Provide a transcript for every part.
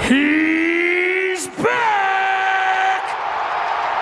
He's back!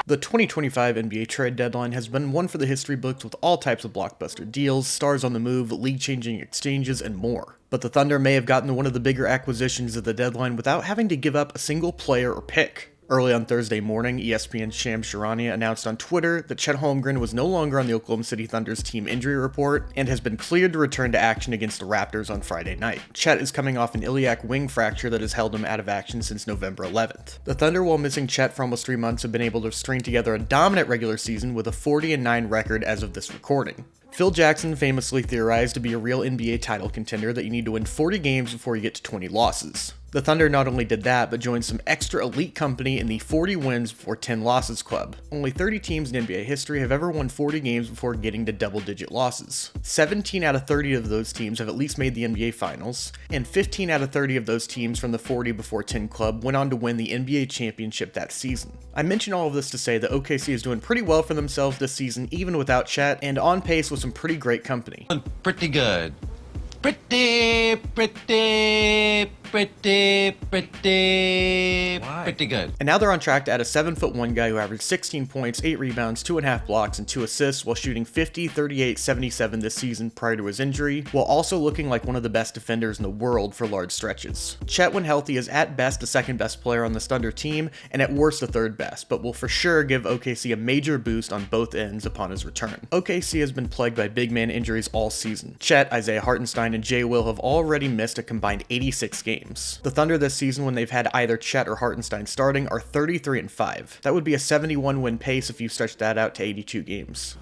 The 2025 NBA trade deadline has been one for the history books with all types of blockbuster deals, stars on the move, league-changing exchanges, and more. But the Thunder may have gotten one of the bigger acquisitions of the deadline without having to give up a single player or pick. Early on Thursday morning, ESPN's Shams Charania announced on Twitter that Chet Holmgren was no longer on the Oklahoma City Thunder's team injury report and has been cleared to return to action against the Raptors on Friday night. Chet is coming off an iliac wing fracture that has held him out of action since November 11th. The Thunder, while missing Chet for almost 3 months, have been able to string together a dominant regular season with a 40-9 record as of this recording. Phil Jackson famously theorized to be a real NBA title contender that you need to win 40 games before you get to 20 losses. The Thunder not only did that, but joined some extra elite company in the 40 wins before 10 losses club. Only 30 teams in NBA history have ever won 40 games before getting to double-digit losses. 17 out of 30 of those teams have at least made the NBA Finals, and 15 out of 30 of those teams from the 40 before 10 club went on to win the NBA championship that season. I mention all of this to say that OKC is doing pretty well for themselves this season even without Chet, and on pace with some pretty great company. Pretty good. Pretty good. And now they're on track to add a 7'1" guy who averaged 16 points, 8 rebounds, 2.5 blocks, and 2 assists while shooting 50, 38, 77 this season prior to his injury, while also looking like one of the best defenders in the world for large stretches. Chet, when healthy, is at best the second best player on the Thunder team, and at worst the third best, but will for sure give OKC a major boost on both ends upon his return. OKC has been plagued by big man injuries all season. Chet, Isaiah Hartenstein, and Jay Will have already missed a combined 86 games. The Thunder this season, when they've had either Chet or Hartenstein starting, are 33-5. That would be a 71 win pace if you stretch that out to 82 games.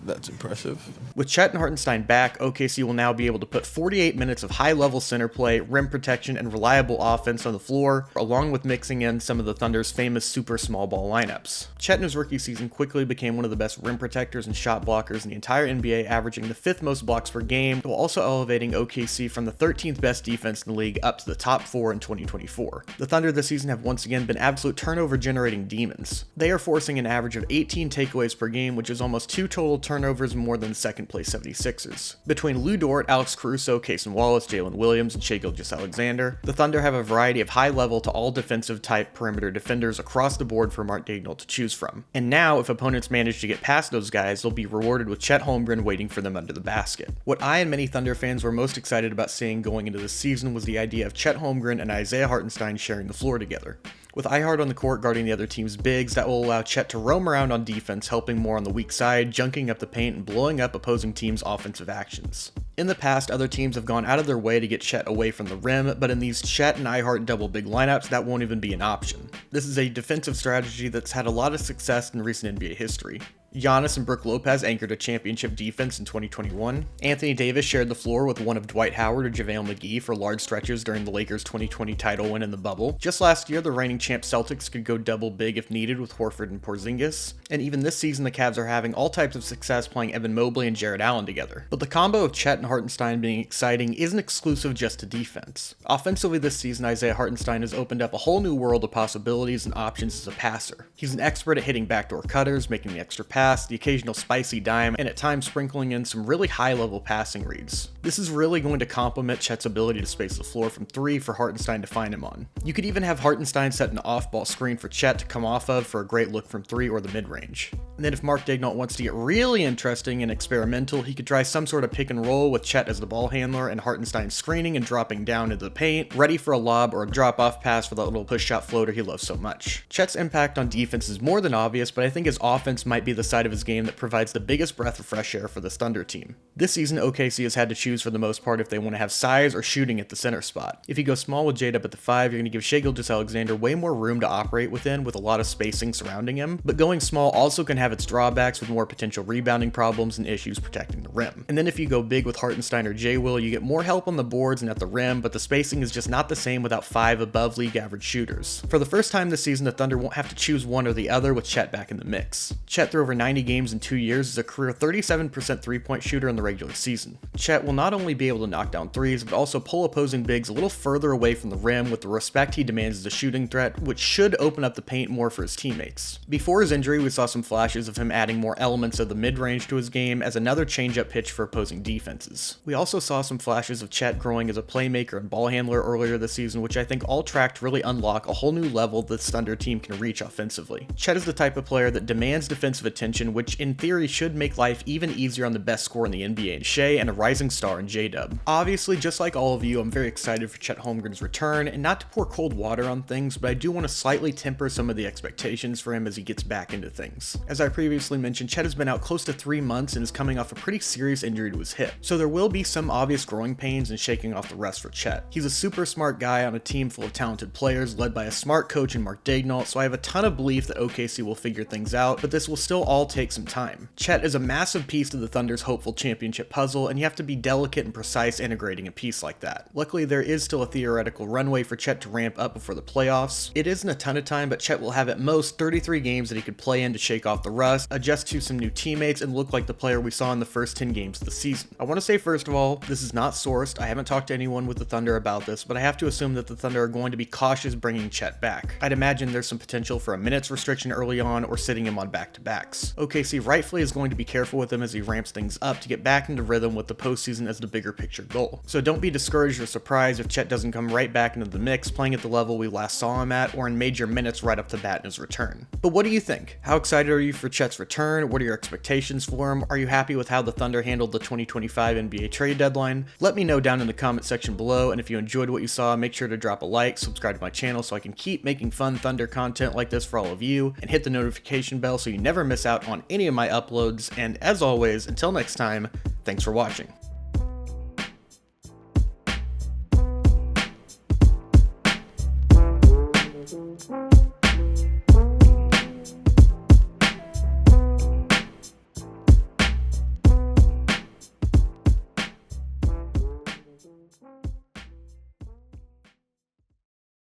That's impressive. With Chet and Hartenstein back, OKC will now be able to put 48 minutes of high-level center play, rim protection, and reliable offense on the floor, along with mixing in some of the Thunder's famous super small ball lineups. Chet in his rookie season quickly became one of the best rim protectors and shot blockers in the entire NBA, averaging the 5th most blocks per game, while also elevating OKC from the 13th best defense in the league up to the top 4 in 2024. The Thunder this season have once again been absolute turnover-generating demons. They are forcing an average of 18 takeaways per game, which is almost 2 total turnovers more than the second-place 76ers. Between Lou Dort, Alex Caruso, Cason Wallace, Jalen Williams, and gilgeous-alexander, the Thunder have a variety of high-level to all-defensive type perimeter defenders across the board for Mark Daigneault to choose from. And now, if opponents manage to get past those guys, they'll be rewarded with Chet Holmgren waiting for them under the basket. What I and many Thunder fans were most excited about seeing going into this season was the idea of Chet Holmgren and Isaiah Hartenstein sharing the floor together. With Ihart on the court guarding the other team's bigs, that will allow Chet to roam around on defense, helping more on the weak side, junking up the paint, and blowing up opposing teams' offensive actions. In the past, other teams have gone out of their way to get Chet away from the rim, but in these Chet and Ihart double big lineups, that won't even be an option. This is a defensive strategy that's had a lot of success in recent NBA history. Giannis and Brook Lopez anchored a championship defense in 2021. Anthony Davis shared the floor with one of Dwight Howard or JaVale McGee for large stretches during the Lakers' 2020 title win in the bubble. Just last year, the reigning champ Celtics could go double big if needed with Horford and Porzingis. And even this season, the Cavs are having all types of success playing Evan Mobley and Jarrett Allen together. But the combo of Chet and Hartenstein being exciting isn't exclusive just to defense. Offensively this season, Isaiah Hartenstein has opened up a whole new world of possibilities and options as a passer. He's an expert at hitting backdoor cutters, making the extra pass, the occasional spicy dime, and at times sprinkling in some really high-level passing reads. This is really going to complement Chet's ability to space the floor from 3 for Hartenstein to find him on. You could even have Hartenstein set an off-ball screen for Chet to come off of for a great look from 3 or the mid-range. And then if Mark Daigneault wants to get really interesting and experimental, he could try some sort of pick and roll with Chet as the ball handler and Hartenstein screening and dropping down into the paint, ready for a lob or a drop-off pass for that little push-shot floater he loves so much. Chet's impact on defense is more than obvious, but I think his offense might be the side of his game that provides the biggest breath of fresh air for this Thunder team. This season, OKC has had to choose for the most part if they want to have size or shooting at the center spot. If you go small with Jade up at the 5, you're going to give Shai Gilgeous-Alexander way more room to operate within with a lot of spacing surrounding him, but going small also can have its drawbacks with more potential rebounding problems and issues protecting the rim. And then if you go big with Hartenstein or Jay Will, you get more help on the boards and at the rim, but the spacing is just not the same without 5 above league average shooters. For the first time this season, the Thunder won't have to choose one or the other with Chet back in the mix. Chet threw over 90 games in 2 years is a career 37% three-point shooter in the regular season. Chet will not only be able to knock down threes, but also pull opposing bigs a little further away from the rim with the respect he demands as a shooting threat, which should open up the paint more for his teammates. Before his injury, we saw some flashes of him adding more elements of the mid-range to his game as another change-up pitch for opposing defenses. We also saw some flashes of Chet growing as a playmaker and ball handler earlier this season, which I think all track to really unlock a whole new level this Thunder team can reach offensively. Chet is the type of player that demands defensive attention, which in theory should make life even easier on the best scorer in the NBA in Shea and a rising star in J-Dub. Obviously, just like all of you, I'm very excited for Chet Holmgren's return, and not to pour cold water on things, but I do want to slightly temper some of the expectations for him as he gets back into things. As I previously mentioned, Chet has been out close to 3 months and is coming off a pretty serious injury to his hip, so there will be some obvious growing pains and shaking off the rust for Chet. He's a super smart guy on a team full of talented players led by a smart coach in Mark Daigneault, so I have a ton of belief that OKC will figure things out, but this will still all take some time. Chet is a massive piece to the Thunder's hopeful championship puzzle, and you have to be delicate and precise integrating a piece like that. Luckily, there is still a theoretical runway for Chet to ramp up before the playoffs. It isn't a ton of time, but Chet will have at most 33 games that he could play in to shake off the rust, adjust to some new teammates, and look like the player we saw in the first 10 games of the season. I want to say first of all, this is not sourced. I haven't talked to anyone with the Thunder about this, but I have to assume that the Thunder are going to be cautious bringing Chet back. I'd imagine there's some potential for a minutes restriction early on or sitting him on back-to-backs. OKC rightfully is going to be careful with him as he ramps things up to get back into rhythm with the postseason as the bigger picture goal. So don't be discouraged or surprised if Chet doesn't come right back into the mix playing at the level we last saw him at or in major minutes right up to bat in his return. But what do you think? How excited are you for Chet's return? What are your expectations for him? Are you happy with how the Thunder handled the 2025 NBA trade deadline? Let me know down in the comment section below, and if you enjoyed what you saw, make sure to drop a like, subscribe to my channel so I can keep making fun Thunder content like this for all of you, and hit the notification bell so you never miss out on any of my uploads. And as always, until next time, thanks for watching.